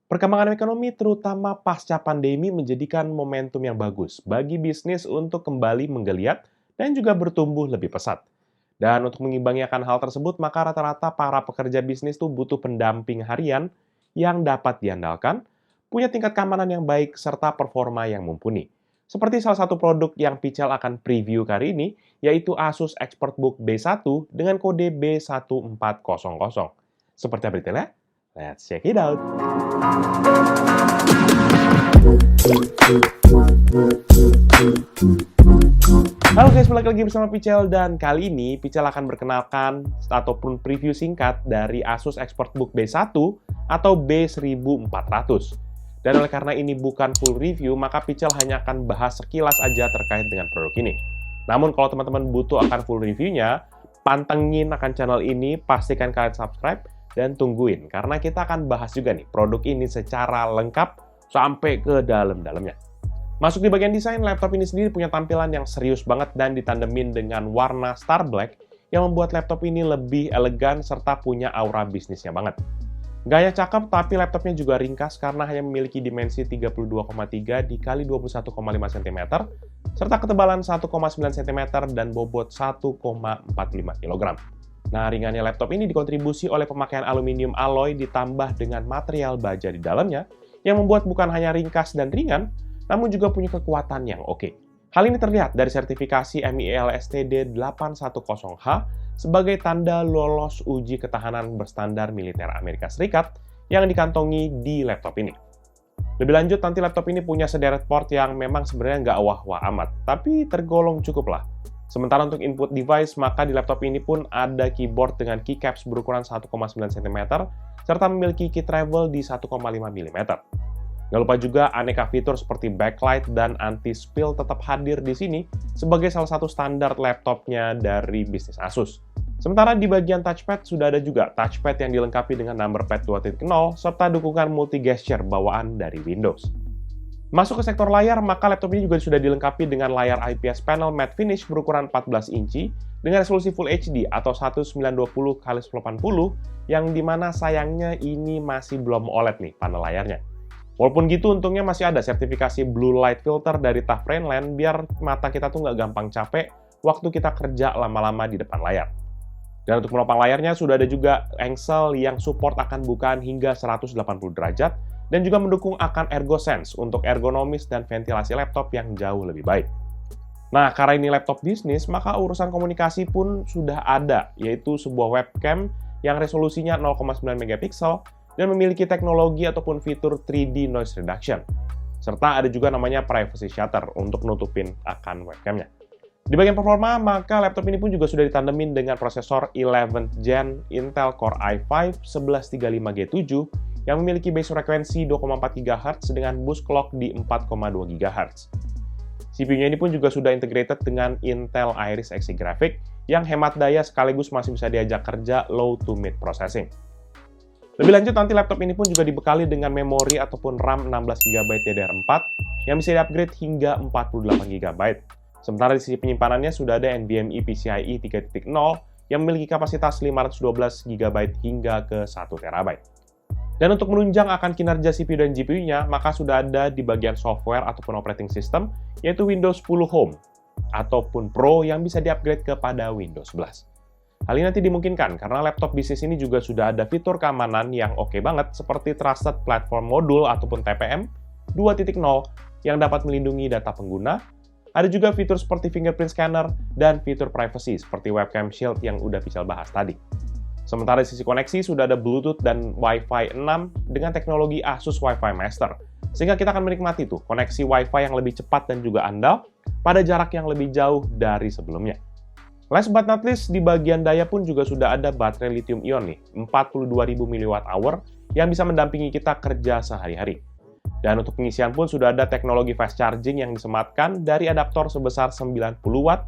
Perkembangan ekonomi terutama pasca pandemi menjadikan momentum yang bagus bagi bisnis untuk kembali menggeliat dan juga bertumbuh lebih pesat. Dan untuk mengimbangi akan hal tersebut, maka rata-rata para pekerja bisnis tuh butuh pendamping harian yang dapat diandalkan, punya tingkat keamanan yang baik, serta performa yang mumpuni. Seperti salah satu produk yang Pichel akan preview kali ini, yaitu Asus ExpertBook B1 dengan kode B1400. Seperti apa detailnya? Let's check it out! Halo guys, balik lagi bersama Pichel, dan kali ini Pichel akan berkenalkan ataupun preview singkat dari Asus ExpertBook B1 atau B1400. Dan oleh karena ini bukan full review, maka Pichel hanya akan bahas sekilas aja terkait dengan produk ini. Namun kalau teman-teman butuh akan full reviewnya, pantengin akan channel ini, pastikan kalian subscribe, dan tungguin, karena kita akan bahas juga nih produk ini secara lengkap sampai ke dalam-dalamnya. Masuk di bagian desain, laptop ini sendiri punya tampilan yang serius banget dan ditandemin dengan warna Star Black yang membuat laptop ini lebih elegan serta punya aura bisnisnya banget. Gaya cakep, tapi laptopnya juga ringkas karena hanya memiliki dimensi 32,3 x 21,5 cm, serta ketebalan 1,9 cm dan bobot 1,45 kg. Nah, ringannya laptop ini dikontribusi oleh pemakaian aluminium alloy ditambah dengan material baja di dalamnya, yang membuat bukan hanya ringkas dan ringan, namun juga punya kekuatan yang oke. Hal ini terlihat dari sertifikasi MEL STD 810H sebagai tanda lolos uji ketahanan berstandar militer Amerika Serikat yang dikantongi di laptop ini. Lebih lanjut, nanti laptop ini punya sederet port yang memang sebenarnya nggak wah-wah amat, tapi tergolong cukup lah. Sementara untuk input device, maka di laptop ini pun ada keyboard dengan keycaps berukuran 1,9 cm, serta memiliki key travel di 1,5 mm. Nggak lupa juga aneka fitur seperti backlight dan anti-spill tetap hadir di sini sebagai salah satu standar laptopnya dari bisnis Asus. Sementara di bagian touchpad sudah ada juga touchpad yang dilengkapi dengan numberpad 2.0 serta dukungan multi-gesture bawaan dari Windows. Masuk ke sektor layar, maka laptop ini juga sudah dilengkapi dengan layar IPS panel matte finish berukuran 14 inci dengan resolusi Full HD atau 1920x1080 yang dimana sayangnya ini masih belum OLED nih panel layarnya. Walaupun gitu, untungnya masih ada sertifikasi blue light filter dari TUF Rainland biar mata kita tuh nggak gampang capek waktu kita kerja lama-lama di depan layar. Dan untuk menopang layarnya sudah ada juga engsel yang support akan bukaan hingga 180 derajat dan juga mendukung akan ErgoSense untuk ergonomis dan ventilasi laptop yang jauh lebih baik. Nah, karena ini laptop bisnis, maka urusan komunikasi pun sudah ada, yaitu sebuah webcam yang resolusinya 0,9 MP dan memiliki teknologi ataupun fitur 3D noise reduction. Serta ada juga namanya privacy shutter untuk nutupin akan webcamnya. Di bagian performa, maka laptop ini pun juga sudah ditandemin dengan prosesor 11th Gen Intel Core i5 1135G7 yang memiliki base frekuensi 2,4 GHz dengan boost clock di 4,2 GHz. CPU-nya ini pun juga sudah integrated dengan Intel Iris Xe Graphics yang hemat daya sekaligus masih bisa diajak kerja low to mid processing. Lebih lanjut, nanti laptop ini pun juga dibekali dengan memori ataupun RAM 16GB DDR4 yang bisa di-upgrade hingga 48GB. Sementara di sisi penyimpanannya sudah ada NVMe PCIe 3.0 yang memiliki kapasitas 512GB hingga ke 1TB. Dan untuk menunjang akan kinerja CPU dan GPU-nya, maka sudah ada di bagian software ataupun operating system, yaitu Windows 10 Home ataupun Pro yang bisa di-upgrade kepada Windows 11. Hal ini nanti dimungkinkan karena laptop bisnis ini juga sudah ada fitur keamanan yang oke banget seperti Trusted Platform Module ataupun TPM 2.0 yang dapat melindungi data pengguna. Ada juga fitur seperti fingerprint scanner dan fitur privacy seperti webcam shield yang udah Pichel bahas tadi. Sementara di sisi koneksi sudah ada Bluetooth dan Wi-Fi 6 dengan teknologi Asus Wi-Fi Master. Sehingga kita akan menikmati tuh koneksi Wi-Fi yang lebih cepat dan juga andal pada jarak yang lebih jauh dari sebelumnya. Last but not least, di bagian daya pun juga sudah ada baterai lithium ion nih, 42.000 mAh yang bisa mendampingi kita kerja sehari-hari. Dan untuk pengisian pun sudah ada teknologi fast charging yang disematkan dari adaptor sebesar 90 watt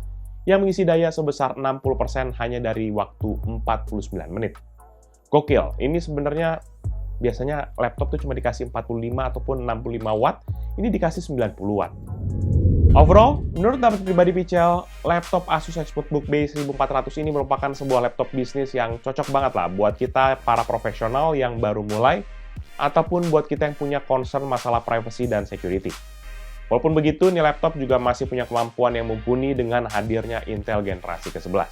yang mengisi daya sebesar 60% hanya dari waktu 49 menit. Gokil, ini sebenarnya biasanya laptop tuh cuma dikasih 45 ataupun 65 watt, ini dikasih 90 watt. Overall, menurut pendapat pribadi Pichel, laptop Asus ExpertBook B1400 ini merupakan sebuah laptop bisnis yang cocok banget lah buat kita para profesional yang baru mulai ataupun buat kita yang punya concern masalah privacy dan security. Walaupun begitu, nih laptop juga masih punya kemampuan yang mumpuni dengan hadirnya Intel generasi ke-11.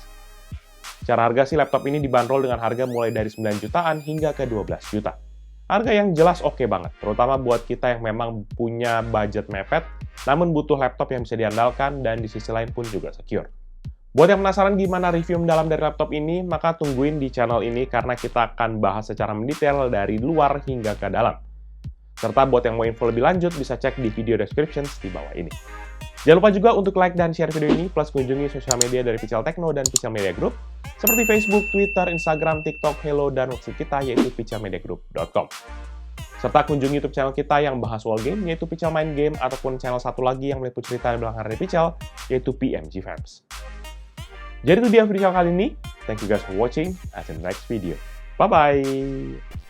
Secara harga sih laptop ini dibanderol dengan harga mulai dari 9 jutaan hingga ke 12 juta. Harga yang jelas oke banget, terutama buat kita yang memang punya budget mepet, namun butuh laptop yang bisa diandalkan dan di sisi lain pun juga secure. Buat yang penasaran gimana review mendalam dari laptop ini, maka tungguin di channel ini karena kita akan bahas secara mendetail dari luar hingga ke dalam. Serta buat yang mau info lebih lanjut, bisa cek di video description di bawah ini. Jangan lupa juga untuk like dan share video ini, plus kunjungi sosial media dari Pical Techno dan Pical Media Group, seperti Facebook, Twitter, Instagram, TikTok, Hello, dan website kita yaitu picalmediagroup.com. Serta kunjungi YouTube channel kita yang bahas wall game, yaitu Pical Main Game, ataupun channel satu lagi yang meliput cerita di belakang dari Pical, yaitu PMG Fans. Jadi itu dia video kali ini. Thank you guys for watching. Until the next video. Bye-bye!